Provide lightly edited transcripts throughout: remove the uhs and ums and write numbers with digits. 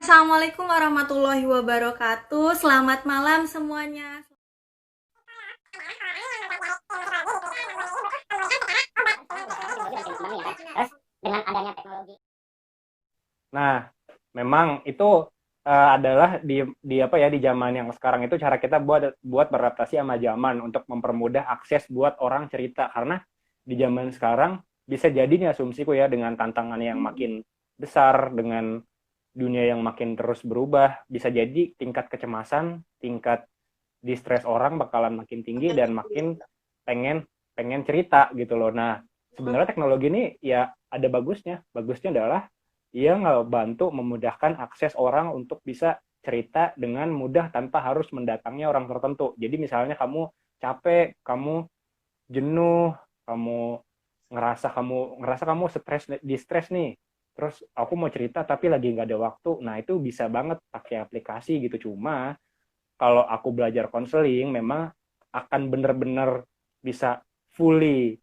Assalamualaikum warahmatullahi wabarakatuh. Selamat malam semuanya. Terus dengan adanya teknologi. Nah, memang itu adalah di apa ya di zaman yang sekarang itu cara kita buat buat beradaptasi sama zaman untuk mempermudah akses buat orang cerita karena di zaman sekarang bisa jadi nih asumsiku ya dengan tantangan yang makin besar dengan dunia yang makin terus berubah bisa jadi tingkat kecemasan, tingkat distress orang bakalan makin tinggi dan makin pengen pengen cerita gitu loh. Nah, sebenarnya teknologi ini ya ada bagusnya. Bagusnya adalah ia ngebantu memudahkan akses orang untuk bisa cerita dengan mudah tanpa harus mendatangi orang tertentu. Jadi misalnya kamu capek, kamu jenuh, kamu ngerasa kamu stres di stres nih. Terus aku mau cerita tapi lagi nggak ada waktu. Nah itu bisa banget pakai aplikasi gitu. Cuma kalau aku belajar konseling memang akan benar-benar bisa fully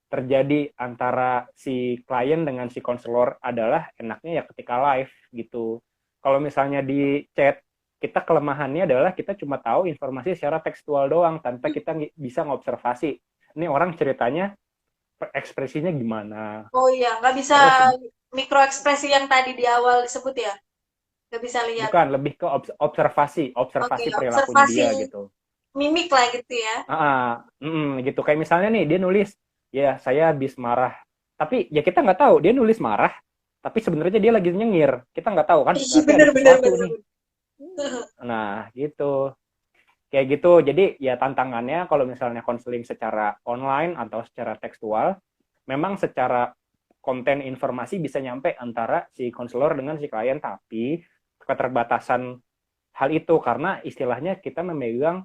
terjadi antara si klien dengan si konselor adalah enaknya ya ketika live gitu. Kalau misalnya di chat, kita kelemahannya adalah kita cuma tahu informasi secara tekstual doang tanpa kita bisa ngobservasi. Ini orang ceritanya ekspresinya gimana. Oh iya, nggak bisa Terus mikro ekspresi yang tadi di awal disebut ya? Nggak bisa lihat. bukan lebih ke observasi, Oke, observasi perilakunya observasi dia gitu. mimik lah gitu ya. Gitu kayak misalnya nih dia nulis ya saya habis marah tapi ya kita nggak tahu dia nulis marah tapi sebenarnya dia lagi nyengir kita nggak tahu kan Ih, berarti ada bener, bener, sesuatu bener, nih. bener. Nah gitu kayak gitu jadi ya tantangannya kalau misalnya konseling secara online atau secara tekstual memang secara konten informasi bisa nyampe antara si konselor dengan si klien tapi keterbatasan hal itu karena istilahnya kita memegang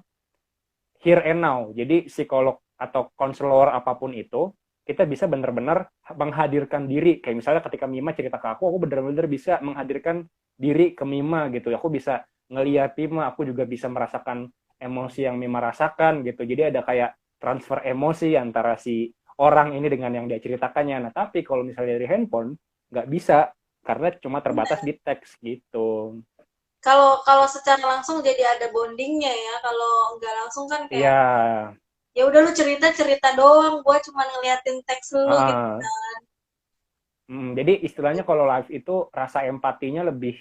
here and now. Jadi psikolog atau konselor apapun itu, kita bisa benar-benar menghadirkan diri. Kayak misalnya ketika Mima cerita ke aku benar-benar bisa menghadirkan diri ke Mima gitu. Aku bisa ngeliat Mima, aku juga bisa merasakan emosi yang Mima rasakan gitu. Jadi ada kayak transfer emosi antara si orang ini dengan yang dia ceritakannya. Nah, tapi kalau misalnya dari handphone, nggak bisa karena cuma terbatas Bener. di teks gitu. Kalau kalau secara langsung jadi ada bondingnya ya. Kalau nggak langsung kan Iya, kayak ya udah lu cerita cerita doang, gua cuma ngeliatin teks lu gitu. uh, jadi istilahnya kalau live itu rasa empatinya lebih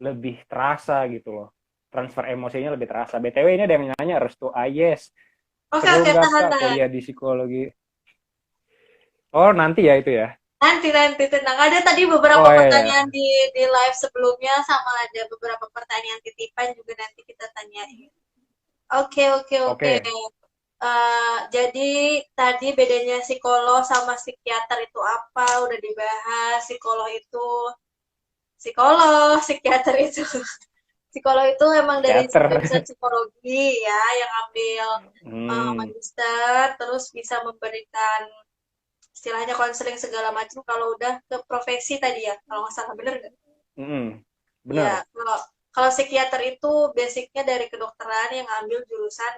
lebih terasa gitu loh. Transfer emosinya lebih terasa. BTW ini ada yang nanya, Restu Ayes. Oke, Seru oke, nggak tahan, Kak tahan. kuliah di psikologi? Oh, nanti ya itu ya? Nanti tenang. Ada tadi beberapa Oh pertanyaan iya. di live sebelumnya sama ada beberapa pertanyaan titipan juga nanti kita tanyain. Oke, oke, oke. Oke. Jadi tadi bedanya psikolog sama psikiater itu apa? Udah dibahas. Psikiater itu. Psikolog itu emang dari Psikiater. jurusan psikologi ya, yang ambil Hmm. magister, terus bisa memberikan istilahnya konseling segala macam kalau udah ke profesi tadi ya, kalau nggak salah bener nggak? Hmm. Ya, Bener. kalau kalau psikiater itu basicnya dari kedokteran yang ngambil jurusan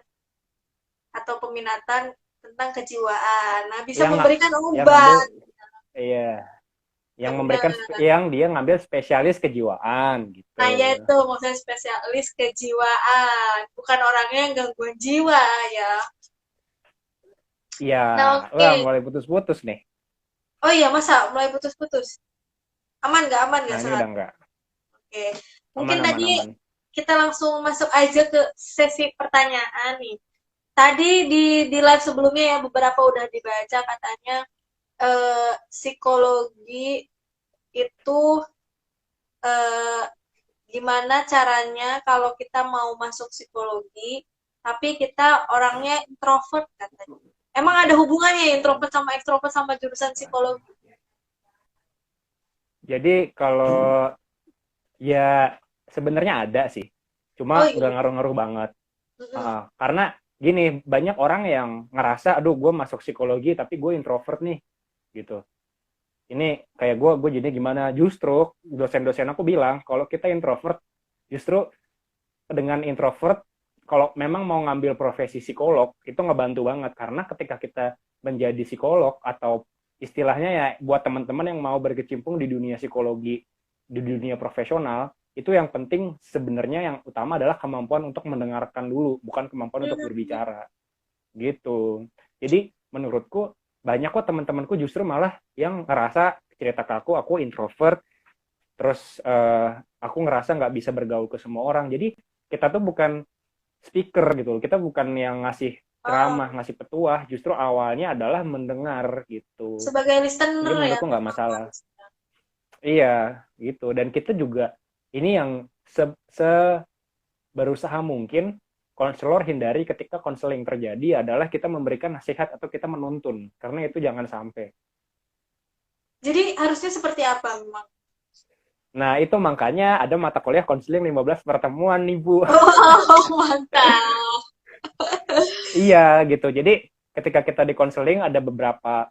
atau peminatan tentang kejiwaan. Nah, bisa Yang nggak memberikan yang ngambil obat. iya, Ya yang benar. memberikan yang dia ngambil spesialis kejiwaan gitu. Nah, ya itu maksudnya spesialis kejiwaan, bukan orangnya yang gangguan jiwa ya. Iya, Nah, wah oke. mulai putus-putus nih. Oh iya, masa mulai putus-putus? Aman nggak? Aman Nah, nggak ini sehat? udah enggak. Oke. Mungkin Aman aman tadi aman. kita langsung masuk aja ke sesi pertanyaan nih. Tadi di live sebelumnya ya beberapa udah dibaca katanya psikologi itu eh, gimana caranya kalau kita mau masuk psikologi tapi kita orangnya introvert katanya. Emang ada hubungannya ya introvert sama ekstrovert sama jurusan psikologi? Jadi kalau ya sebenarnya ada sih. Oh Cuma nggak iya. ngaruh-ngaruh banget. Mm-mm. Karena gini, banyak orang yang ngerasa, aduh gue masuk psikologi tapi gue introvert nih, gitu. Ini kayak gue jadi gimana? Justru dosen-dosen aku bilang, kalau kita introvert, justru dengan introvert, kalau memang mau ngambil profesi psikolog, itu ngebantu banget. Karena ketika kita menjadi psikolog, atau istilahnya ya buat teman-teman yang mau berkecimpung di dunia psikologi, di dunia profesional, itu yang penting sebenarnya yang utama adalah kemampuan untuk mendengarkan dulu, bukan kemampuan untuk berbicara. Gitu. Jadi menurutku banyak kok teman-temanku justru malah yang ngerasa cerita ke aku introvert, terus aku ngerasa nggak bisa bergaul ke semua orang. Jadi kita tuh bukan speaker gitu, kita bukan yang ngasih ceramah, ngasih petuah, justru awalnya adalah mendengar gitu. Sebagai listener Jadi ya. menurutku nggak masalah. Iya, gitu. Dan kita juga ini yang berusaha mungkin konselor hindari ketika konseling terjadi adalah kita memberikan nasihat atau kita menuntun, karena itu jangan sampai. Jadi harusnya seperti apa memang? Nah, itu makanya ada mata kuliah konseling 15 pertemuan nih, Bu. Oh, mantap. Iya, gitu. Jadi, ketika kita di konseling ada beberapa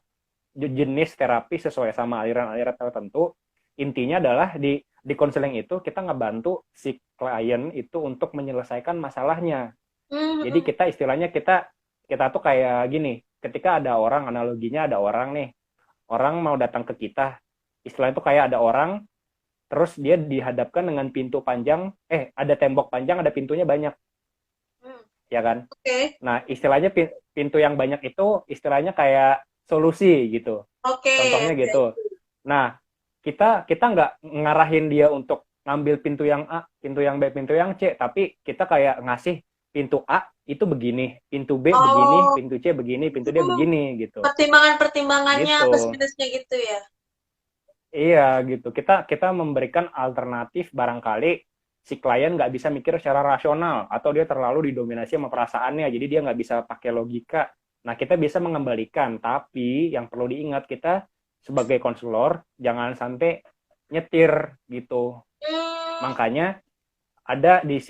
jenis terapi sesuai sama aliran-aliran tertentu. Intinya adalah di konseling itu kita ngebantu si klien itu untuk menyelesaikan masalahnya. Jadi kita istilahnya kita tuh kayak gini, ketika ada orang, analoginya ada orang nih, orang mau datang ke kita, istilahnya tuh kayak ada orang, terus dia dihadapkan dengan pintu panjang, ada tembok panjang, ada pintunya banyak, ya kan? Oke. Nah, istilahnya pintu yang banyak itu istilahnya kayak solusi gitu. Oke. Contohnya gitu. Nah, kita nggak ngarahin dia untuk ngambil pintu yang A, pintu yang B, pintu yang C, tapi kita kayak ngasih pintu A itu begini, pintu B begini, pintu C begini, pintu D begini gitu. Pertimbangan-pertimbangannya Gitu. plus minusnya gitu ya. Iya gitu. Kita memberikan alternatif barangkali si klien nggak bisa mikir secara rasional atau dia terlalu didominasi sama perasaannya, jadi dia nggak bisa pakai logika. Nah, kita bisa mengembalikan, tapi yang perlu diingat kita sebagai konselor jangan sampai nyetir gitu. Makanya ada di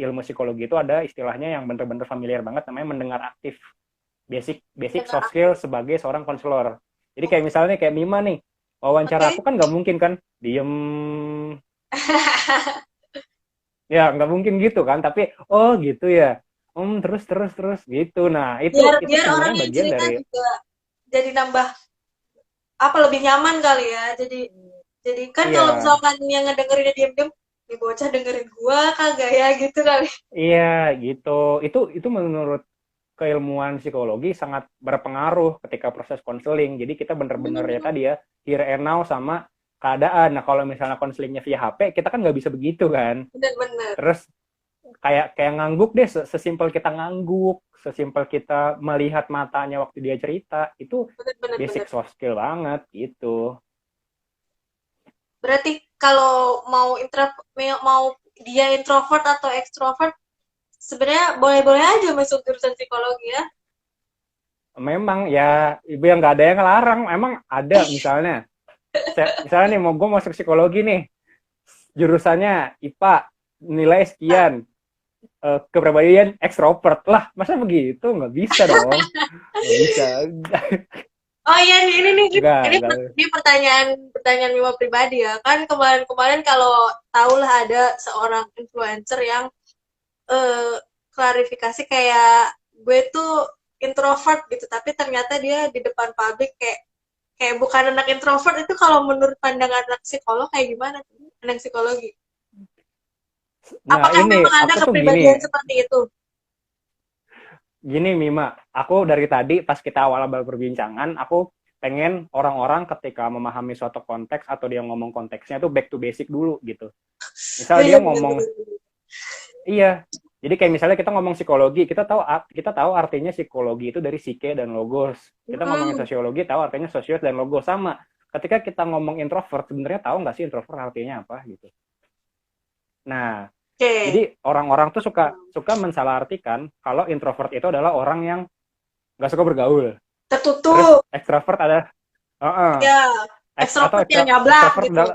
ilmu psikologi itu ada istilahnya yang benar-benar familiar banget, namanya mendengar aktif. Basic soft skill sebagai seorang konselor. Jadi kayak misalnya kayak Mima nih, wawancara aku kan nggak mungkin kan diem. Ya nggak mungkin gitu kan, tapi oh gitu ya, terus gitu. Nah itu biar orang sebenarnya yang bagian cerita dari juga jadi nambah apa lebih nyaman kali ya. Jadi kan iya. kalau misalkan yang ngedengerinnya diem-diem, di bocah dengerin gua kagak ya gitu kali. Iya gitu. Itu menurut keilmuan psikologi sangat berpengaruh ketika proses konseling. Jadi kita bener-bener ya tadi ya here and now sama keadaan. Nah kalau misalnya konselingnya via HP, kita kan nggak bisa begitu kan. Bener-bener. Terus kayak ngangguk deh, sesimpel kita ngangguk, sesimpel kita melihat matanya waktu dia cerita, itu basic soft skill banget gitu. Berarti kalau mau dia introvert atau extrovert, sebenarnya boleh-boleh aja masuk jurusan psikologi ya. Memang ya, ibu yang nggak ada yang ngelarang. Emang ada misalnya nih mau gue masuk psikologi nih, jurusannya IPA, nilai sekian, kepribadian ekstrovert lah, masa begitu? Nggak bisa dong. Nggak bisa. Oh iya nih, ini pertanyaan Mima pribadi ya. Kan kemarin kalau tahulah ada seorang influencer yang klarifikasi kayak gue tuh introvert gitu, tapi ternyata dia di depan publik kayak bukan anak introvert. Itu kalau menurut pandangan anak psikolog kayak gimana tuh? Anak psikologi. Nah, apakah ini memang ada kepribadian seperti itu? Gini Mima, aku dari tadi pas kita awal berbincangan, aku pengen orang-orang ketika memahami suatu konteks atau dia ngomong konteksnya itu back to basic dulu gitu. Misal dia ngomong, iya. Jadi kayak misalnya kita ngomong psikologi, kita tahu artinya psikologi itu dari psike dan logos. Kita ngomongin sosiologi, tahu artinya sosios dan logos. Sama. Ketika kita ngomong introvert, sebenarnya tahu nggak sih introvert artinya apa gitu. Nah, jadi orang-orang tuh suka mensalahartikan kalau introvert itu adalah orang yang nggak suka bergaul. Tertutup. Terus ekstrovert adalah ekstrovert yang nyablak gitu.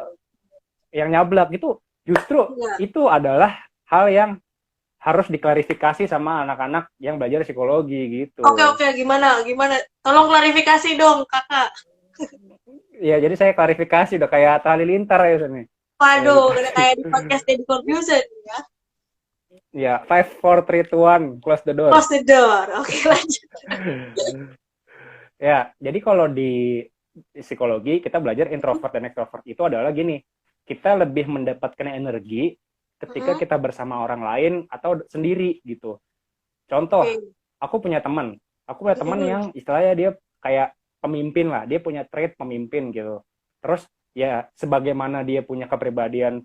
Yang nyablak itu justru itu adalah hal yang harus diklarifikasi sama anak-anak yang belajar psikologi gitu. Oke, gimana? Tolong klarifikasi dong, Kakak. Ya, jadi saya klarifikasi udah kayak Atta Halilintar ya sini. Waduh, udah kayak di podcast Deddy Corbuzier ya. Ya, 5, 4, 3, 2, 1, close the door. Close the door. Oke, lanjut. Ya, jadi kalau di psikologi kita belajar introvert dan extrovert itu adalah gini. kita lebih mendapatkan energi ketika Mm-mm. kita bersama orang lain atau sendiri gitu. Contoh, Oke. aku punya teman Mm-mm. yang istilahnya dia kayak pemimpin lah, dia punya trait pemimpin gitu. Terus ya sebagaimana dia punya kepribadian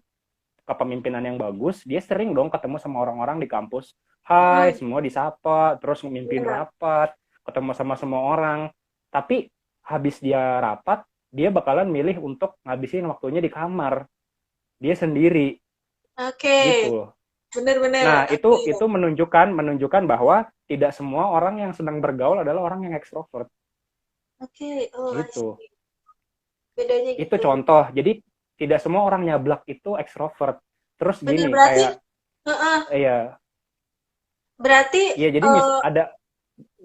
kepemimpinan yang bagus, dia sering dong ketemu sama orang-orang di kampus. Hai, Mm-mm. semua disapa, terus memimpin Iya. rapat, ketemu sama semua orang. Tapi habis dia rapat, dia bakalan milih untuk ngabisin waktunya di kamar. Dia sendiri Oke. gitu. Bener-bener. Nah, Oke. itu menunjukkan bahwa tidak semua orang yang sedang bergaul adalah orang yang ekstrovert Oke. Oh, I gitu. see. Bedanya Itu gitu. contoh. Jadi tidak semua orang nyablak itu ekstrovert. Terus Bener gini, berarti. kayak Heeh. ya, Berarti. ya jadi eh, ada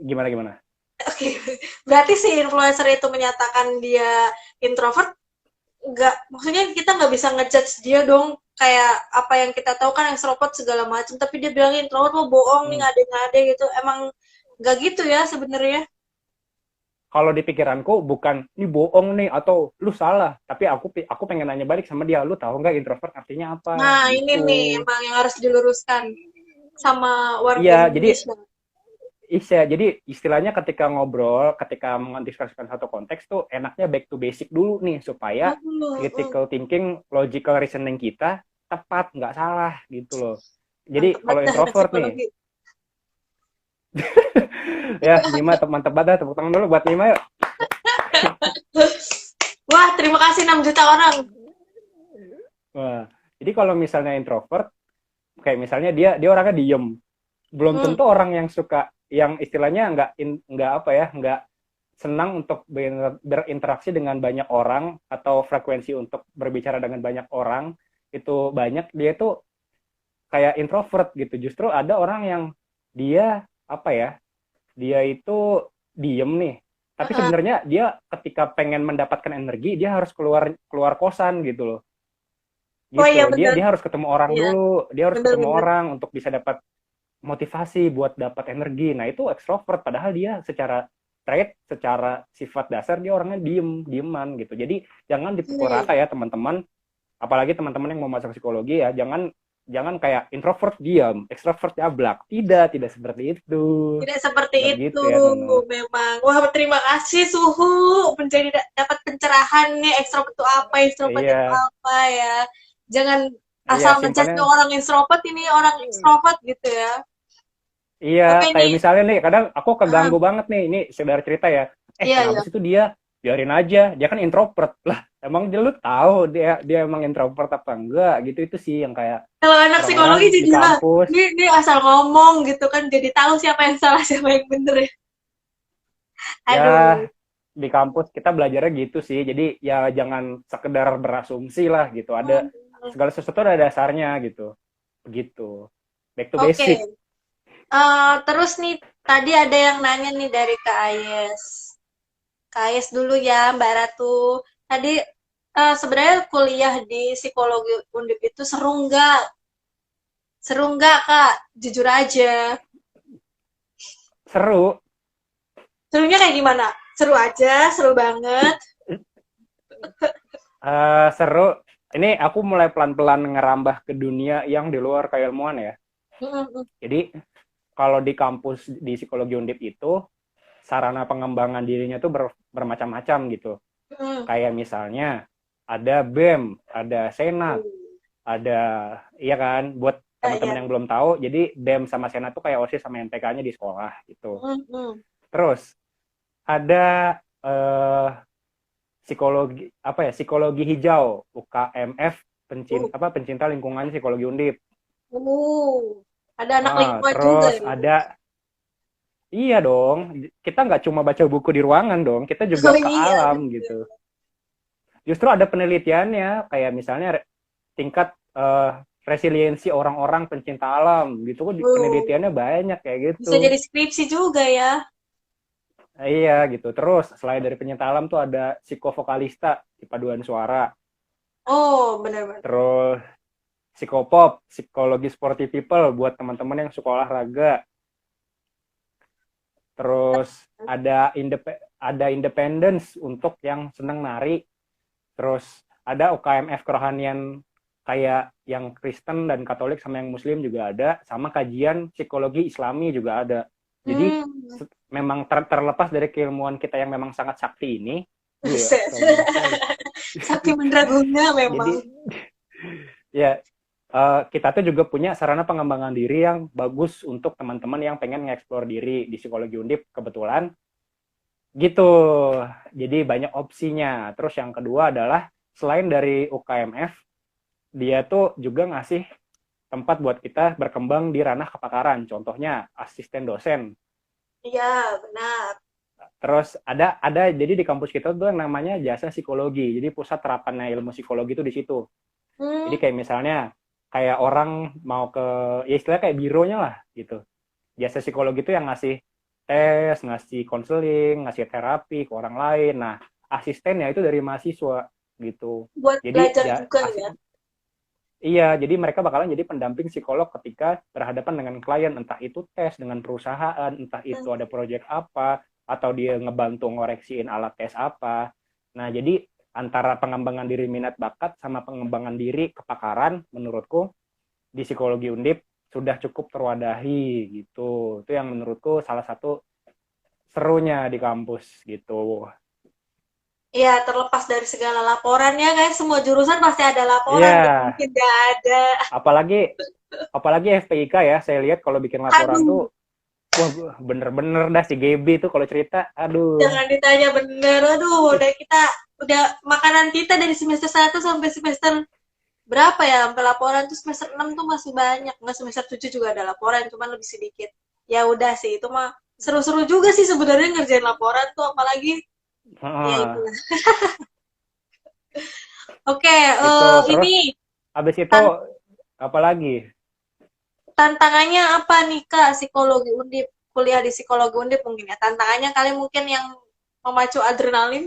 gimana gimana. Oke. Berarti si influencer itu menyatakan dia introvert. Nggak, maksudnya kita nggak bisa ngejudge dia dong, kayak apa yang kita tahu kan extrovert segala macam, tapi dia bilang introvert mau bohong nih, Hmm. ngade-ngade gitu. Emang nggak gitu ya sebenarnya. Kalau di pikiranku bukan ini bohong nih atau lu salah, tapi aku pengen nanya balik sama dia, lu tahu nggak introvert artinya apa Nah, ini nih gitu. emang yang harus diluruskan sama warga Iya, Indonesia. jadi istilahnya ketika ngobrol, ketika mendiskusikan satu konteks tuh enaknya back to basic dulu nih supaya critical thinking, logical reasoning kita tepat, nggak salah gitu loh. Jadi Mantep kalau banget dah anak introvert nih, psikologi. ya Nima mantep banget, tepuk tangan dulu buat Nima yuk. Wah, terima kasih 6 juta orang. Wah, jadi kalau misalnya introvert, kayak misalnya dia orangnya diem, belum Hmm. tentu orang yang suka, yang istilahnya nggak apa ya, nggak senang untuk berinteraksi dengan banyak orang atau frekuensi untuk berbicara dengan banyak orang itu banyak, dia itu kayak introvert gitu. Justru ada orang yang dia apa ya, dia itu diem nih, tapi Uh-uh. sebenarnya dia ketika pengen mendapatkan energi dia harus keluar keluar kosan gitu loh. Oh Gitu, iya dia benar. dia harus ketemu orang Iya, dulu, dia harus ketemu benar-benar. orang untuk bisa dapat motivasi buat dapat energi. Nah, itu ekstrovert padahal dia secara trait, secara sifat dasar dia orangnya dieman gitu. Jadi jangan dipukul Oke. rata ya teman-teman, apalagi teman-teman yang mau masuk psikologi ya, jangan jangan kayak introvert diam, ekstrovert jablak. Tidak seperti itu. Tidak seperti Nggak itu gitu ya, Nono. memang. Wah, terima kasih Suhu menjadi dapat pencerahannya ekstrovert itu apa, introvert itu Iya, apa ya. Jangan iya asal ngejudge simpelnya. orang introvert ini orang ekstrovert gitu ya. Iya, Oke kayak nih. misalnya nih, kadang aku Ah, keganggu banget nih, ini sekedar cerita ya. iya Kenapa iya. sih tuh dia biarin aja, dia kan introvert lah. Emang dia lu tahu dia dia emang introvert apa enggak gitu, itu sih yang kayak Kalau anak orang-orang psikologi di jadi lah, kampus. ini asal ngomong gitu kan, jadi tahu siapa yang salah siapa yang bener ya. Ya Aduh. di kampus kita belajarnya gitu sih, jadi ya jangan sekedar berasumsi lah gitu, ada Hmm. segala sesuatu ada dasarnya gitu, begitu, back to Oke. basic. Terus nih tadi ada yang nanya nih dari Kak Ayes. KS dulu ya, Mbak Ratu. Tadi sebenarnya kuliah di psikologi Undip itu seru nggak? Seru nggak, Kak? Jujur aja. Seru. Serunya kayak gimana? Seru aja, seru banget. Seru. Ini aku mulai pelan-pelan ngerambah ke dunia yang di luar keilmuan ya. Mm-mm. Jadi kalau di kampus di psikologi Undip itu sarana pengembangan dirinya tuh bermacam-macam gitu. Mm-mm. Kayak misalnya ada BEM, ada Senat, ada, iya kan, buat Ya, ya. teman-teman yang belum tahu, jadi BEM sama Senat tuh kayak OSIS sama MTK-nya di sekolah gitu. Mm-mm. Terus ada psikologi apa ya, psikologi hijau UKMF, Uh, pencinta lingkungan psikologi Undip. uh. Ada anak lingkungan juga Terus ya. ada, iya dong, kita nggak cuma baca buku di ruangan dong, kita juga Oh ke iya. alam gitu. Justru ada penelitiannya, kayak misalnya tingkat resiliensi orang-orang pencinta alam gitu, kok Uh, penelitiannya banyak kayak bisa gitu. jadi skripsi juga ya. Iya gitu. Terus selain dari pencinta alam tuh ada psikovokalista di paduan suara. Oh, benar-benar. Terus psikopop, psikologi sporty people buat teman-teman yang suka olahraga. Terus ada independence untuk yang senang nari. Terus ada UKMF kerohanian kayak yang Kristen dan Katolik sama yang Muslim juga ada, sama kajian psikologi Islami juga ada. Jadi Hmm. memang terlepas dari keilmuan kita yang memang sangat sakti ini, ya Buset. sombong sekali. Sakti mendraguna Jadi memang. ya kita tuh juga punya sarana pengembangan diri yang bagus untuk teman-teman yang pengen nge-explore diri di psikologi Undip kebetulan gitu. Jadi banyak opsinya. Terus yang kedua adalah selain dari UKMF, dia tuh juga ngasih tempat buat kita berkembang di ranah kepakaran. Contohnya asisten dosen. Iya, benar. Terus ada jadi di kampus kita tuh yang namanya jasa psikologi. Jadi pusat terapannya ilmu psikologi itu di situ. Jadi Hmm, kayak misalnya kayak orang mau ke ya istilahnya kayak bironya lah gitu. Jasa psikologi itu yang ngasih tes, ngasih konseling, ngasih terapi ke orang lain. Nah, asistennya itu dari mahasiswa gitu. buat Jadi belajar juga ya. iya, jadi mereka bakalan jadi pendamping psikolog ketika berhadapan dengan klien, entah itu tes dengan perusahaan, entah itu ada proyek apa, atau dia ngebantu ngoreksiin alat tes apa. Nah, jadi antara pengembangan diri minat bakat sama pengembangan diri kepakaran, menurutku di psikologi Undip sudah cukup terwadahi gitu. Itu yang menurutku salah satu serunya di kampus gitu. Iya, terlepas dari segala laporan ya, kayak semua jurusan pasti ada laporan, Iya, gak mungkin gak ada. apalagi apalagi FPIK ya, saya lihat kalau bikin laporan Aduh, tuh wah bener-bener dah si Gaby tuh kalau cerita, aduh. jangan ditanya bener. Aduh, udah makanan kita dari semester 1 sampai semester berapa ya? Sampai laporan tuh semester 6 tuh masih banyak. Nggak, semester 7 juga ada laporan, cuman lebih sedikit. Ya udah sih, itu mah seru-seru juga sih sebenarnya ngerjain laporan tuh, apalagi ya Heeh, itulah. Oke, itu terus ini habis itu tan- apalagi. tantangannya apa nih Kak, psikologi Undip, kuliah di psikologi Undip mungkin ya. Tantangannya kali mungkin yang memacu adrenalin.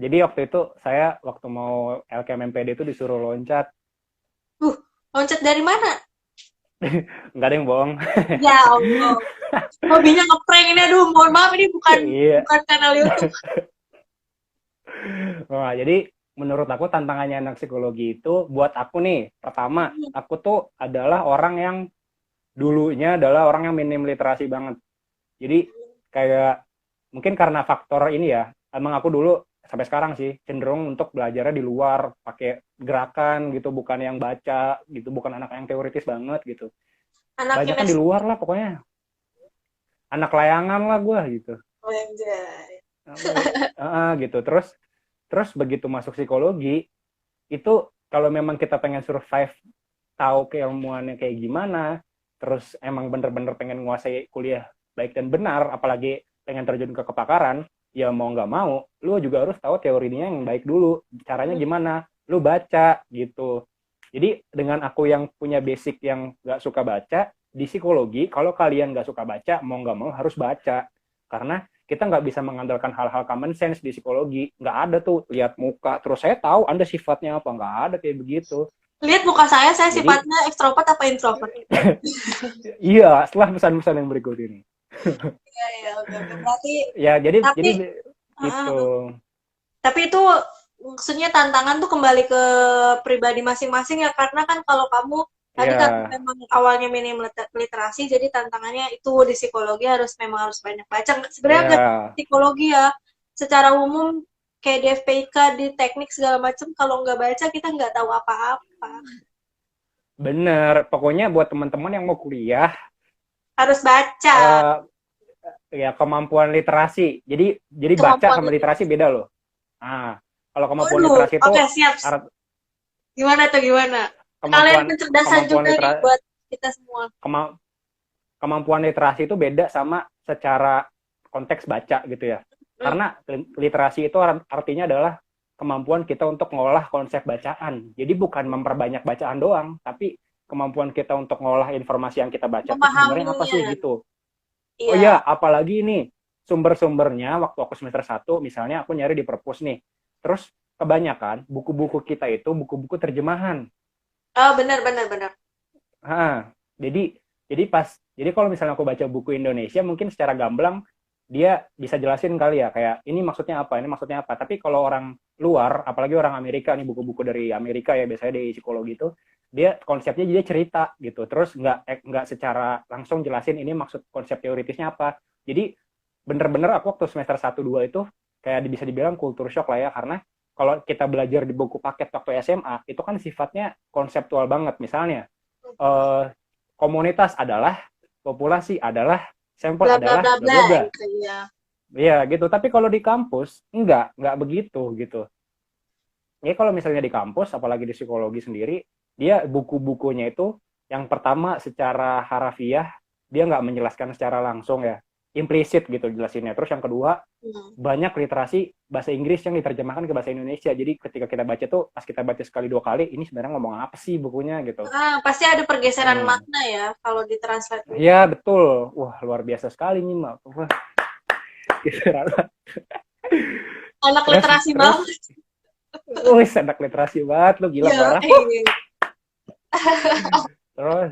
Jadi waktu itu saya waktu mau LKMMPD itu disuruh loncat. Loncat dari mana? Nggak ada yang bohong. Ya Allah. Hobinya ngeprank ini, aduh, mohon maaf ini bukan Iya. bukan kanal YouTube. Nah, jadi menurut aku tantangannya anak psikologi itu buat aku nih, pertama, aku tuh adalah orang yang dulunya adalah orang yang minim literasi banget. Jadi kayak mungkin karena faktor ini ya, emang aku dulu sampai sekarang sih cenderung untuk belajarnya di luar, pakai gerakan gitu, bukan yang baca gitu, bukan anak yang teoritis banget gitu. Anak Banyak kan di kinesis. luar lah pokoknya, anak layangan lah gue gitu. Anjay. Gitu. Terus begitu masuk psikologi itu kalau memang kita pengen survive, tahu keilmuannya kayak gimana, terus emang bener-bener pengen nguasai kuliah baik dan benar, apalagi pengen terjun ke kepakaran, ya mau nggak mau, lu juga harus tahu teorinya yang baik dulu. Caranya gimana? Lu baca gitu. Jadi dengan aku yang punya basic yang nggak suka baca, di psikologi, kalau kalian nggak suka baca, mau nggak mau harus baca. Karena kita nggak bisa mengandalkan hal-hal common sense di psikologi. Nggak ada tuh, lihat muka, terus saya tahu Anda sifatnya apa. Nggak ada kayak begitu. Lihat muka saya Jadi, sifatnya ekstrovert apa introvert? iya, setelah pesan-pesan yang berikut ini. Iya, iya, oke, oke. Berarti, Ya, jadi tapi, itu. tapi itu maksudnya tantangan tuh kembali ke pribadi masing-masing ya, karena kan kalau kamu tadi kan Ya, memang awalnya minim literasi, jadi tantangannya itu di psikologi memang harus banyak baca. Sebenarnya nggak ya, psikologi ya, secara umum kayak di FPIK, di teknik segala macam, kalau nggak baca kita nggak tahu apa-apa. bener. Pokoknya buat teman-teman yang mau kuliah, Harus baca eh, ya kemampuan literasi. Jadi baca kemampuan. sama literasi beda loh. Nah, kalau kemampuan Waduh, literasi itu oke, siap. Gimana tuh, gimana? Kalian kemampuan pencerdasan kemampuan juga nih literasi buat kita semua. kemampuan literasi itu beda sama secara konteks baca gitu ya. Hmm. Karena literasi itu artinya adalah kemampuan kita untuk ngolah konsep bacaan. Jadi bukan memperbanyak bacaan doang, tapi kemampuan kita untuk ngolah informasi yang kita baca itu sebenarnya apa sih Memahaminya. gitu. Oh Iya. ya, apalagi ini sumber-sumbernya waktu aku semester 1, misalnya aku nyari di perpus nih. Terus kebanyakan buku-buku kita itu buku-buku terjemahan. Oh, benar, benar, benar. Jadi jadi kalau misalnya aku baca buku Indonesia mungkin secara gamblang dia bisa jelasin kali ya, kayak ini maksudnya apa, ini maksudnya apa. Tapi kalau orang luar, apalagi orang Amerika nih, buku-buku dari Amerika ya biasanya di psikologi itu, dia konsepnya dia cerita gitu, terus nggak secara langsung jelasin ini maksud konsep teoritisnya apa. Jadi bener-bener aku waktu semester 1-2 itu kayak bisa dibilang culture shock lah ya, karena kalau kita belajar di buku paket waktu SMA itu kan sifatnya konseptual banget. Misalnya komunitas adalah, populasi adalah, sampel Bla bla adalah, bla bla bla bla bla. gitu ya. Iya gitu. Tapi kalau di kampus nggak begitu gitu. Ya kalau misalnya di kampus, apalagi di psikologi sendiri, dia buku-bukunya itu yang pertama secara harafiah dia nggak menjelaskan secara langsung ya, implisit gitu jelasinnya. Terus yang kedua banyak literasi bahasa Inggris yang diterjemahkan ke bahasa Indonesia. Jadi ketika kita baca tuh, pas kita baca sekali dua kali, ini sebenarnya ngomong apa sih bukunya gitu. Pasti ada pergeseran Hmm. makna ya kalau ditranslate. Ya betul. Wah luar biasa sekali nih Mak. Wah, Anak terus literasi terus banget. wih, anak literasi banget lu, gila Ya, parah. Terus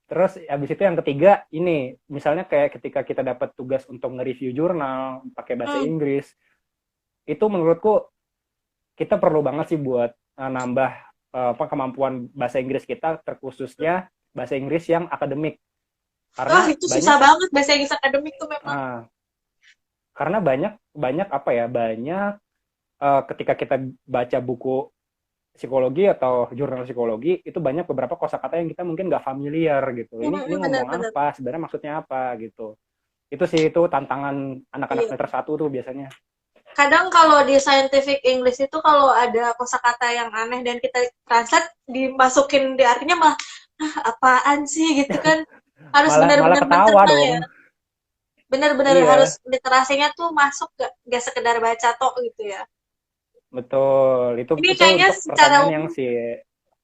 terus abis itu yang ketiga ini, misalnya kayak ketika kita dapat tugas untuk nge-review jurnal pakai bahasa Inggris, itu menurutku kita perlu banget sih buat nambah kemampuan bahasa Inggris kita, terkhususnya bahasa Inggris yang akademik. Karena itu susah banget bahasa Inggris akademik tuh memang. Karena banyak apa ya, banyak ketika kita baca buku psikologi atau jurnal psikologi itu banyak beberapa kosakata yang kita mungkin nggak familiar gitu. Ini ngomong Benar-benar. apa, sebenarnya maksudnya apa gitu. Itu sih, itu tantangan anak-anak semester 1 tuh biasanya. Kadang kalau di scientific English itu kalau ada kosakata yang aneh dan kita translate dimasukin di artinya malah apaan sih gitu kan. Harus malah benar-benar ketawa mencerna dong. ya. Benar-benar harus Iya, literasinya tuh masuk gak sekedar baca tok gitu ya. betul. Itu Ini kayaknya untuk secara pertanyaan yang umum sih.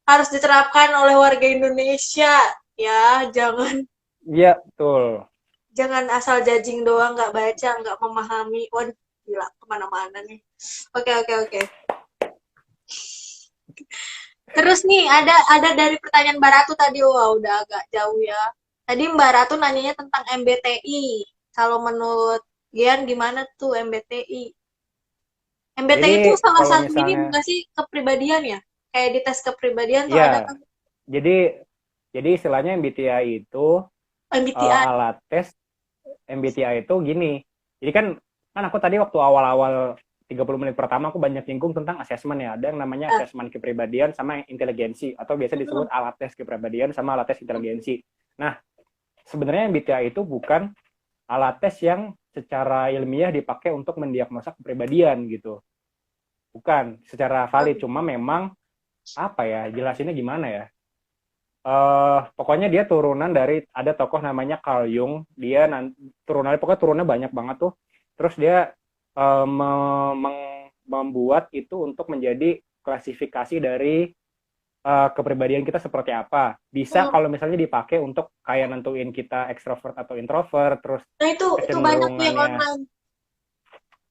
harus diterapkan oleh warga Indonesia ya. Iya, betul. Jangan asal judging doang, nggak baca, nggak memahami. Waduh, gila kemana-mana nih. Oke. Terus nih ada dari pertanyaan Mbak Ratu tadi, wah udah agak jauh ya. Tadi Mbak Ratu nanyanya tentang MBTI. Kalau menurut Gian gimana tuh MBTI? Jadi MBTI itu salah kalau satu ini misalnya, bukan sih kepribadian ya? Kayak di tes kepribadian tuh ada ya, kan jadi istilahnya MBTI itu MBTI. alat tes. MBTI itu gini. Jadi kan aku tadi waktu awal-awal 30 menit pertama aku banyak nyinggung tentang asesmen ya. Ada yang namanya asesmen kepribadian sama inteligensi, atau biasa disebut alat tes kepribadian sama alat tes inteligensi. Nah, sebenarnya MBTI itu bukan alat tes yang secara ilmiah dipakai untuk mendiagnosa kepribadian gitu. Bukan secara valid, cuma memang apa ya, jelasinnya gimana ya? Pokoknya dia turunan dari, ada tokoh namanya Carl Jung. Dia pokoknya turunnya banyak banget tuh. Terus dia membuat itu untuk menjadi klasifikasi dari kepribadian kita seperti apa. Bisa kalau misalnya dipakai untuk kayak nentuin kita ekstrovert atau introvert, terus Nah itu banyak tuh yang kecenderungannya.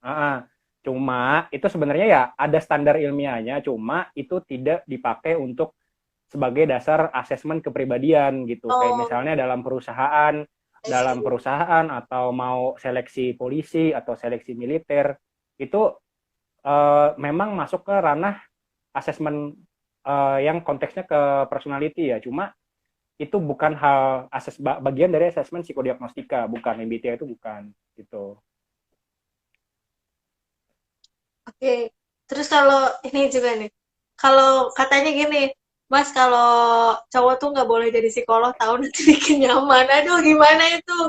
online. Cuma itu sebenarnya ya ada standar ilmiahnya, cuma itu tidak dipakai untuk sebagai dasar asesmen kepribadian gitu. Kayak misalnya dalam perusahaan atau mau seleksi polisi atau seleksi militer, itu memang masuk ke ranah asesmen yang konteksnya ke personality ya. Cuma itu bukan bagian dari asesmen psikodiagnostika, bukan. MBTI itu bukan gitu. Oke. Terus kalau ini juga nih, kalau katanya gini, Mas kalau cowok tuh nggak boleh jadi psikolog, tahu nanti bikin nyaman. Aduh, gimana itu?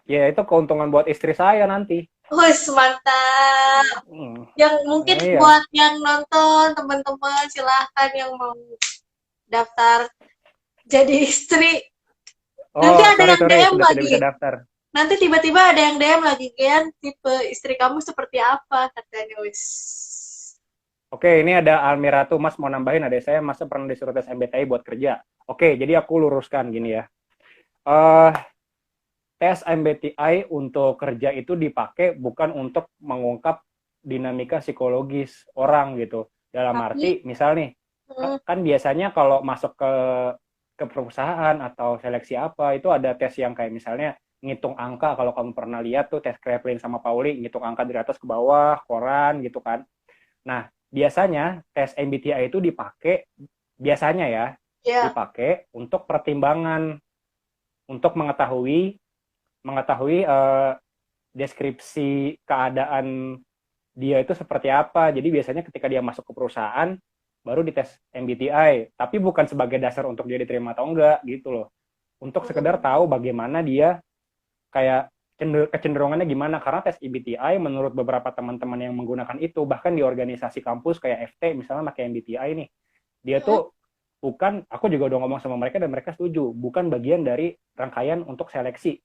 Ya itu keuntungan buat istri saya nanti. Wih, mantap. Yang mungkin Iya. buat yang nonton, teman-teman silahkan yang mau daftar jadi istri. Nanti ada yang Sorry, DM sudah tidak lagi. bisa daftar. Nanti tiba-tiba ada yang DM lagi, Gian, tipe istri kamu seperti apa? Katanya, wis. Oke, ini ada Almiratu, Mas mau nambahin, ada saya, Mas pernah disuruh tes MBTI buat kerja. Oke, jadi aku luruskan gini ya. Tes MBTI untuk kerja itu dipakai bukan untuk mengungkap dinamika psikologis orang gitu. Dalam arti, misal nih, kan biasanya kalau masuk ke perusahaan atau seleksi apa, itu ada tes yang kayak misalnya ngitung angka. Kalau kamu pernah lihat tuh tes Kraepelin sama Pauli, ngitung angka dari atas ke bawah, koran gitu kan. Nah, biasanya tes MBTI itu dipakai, biasanya ya, Ya, dipakai untuk pertimbangan, untuk mengetahui deskripsi keadaan dia itu seperti apa. Jadi biasanya ketika dia masuk ke perusahaan, baru dites MBTI. Tapi bukan sebagai dasar untuk dia diterima atau enggak gitu loh. Untuk sekedar tahu bagaimana dia kayak kecenderungannya gimana. Karena tes MBTI menurut beberapa teman-teman yang menggunakan itu, bahkan di organisasi kampus kayak FT misalnya pakai MBTI nih, dia tuh bukan, aku juga udah ngomong sama mereka dan mereka setuju, bukan bagian dari rangkaian untuk seleksi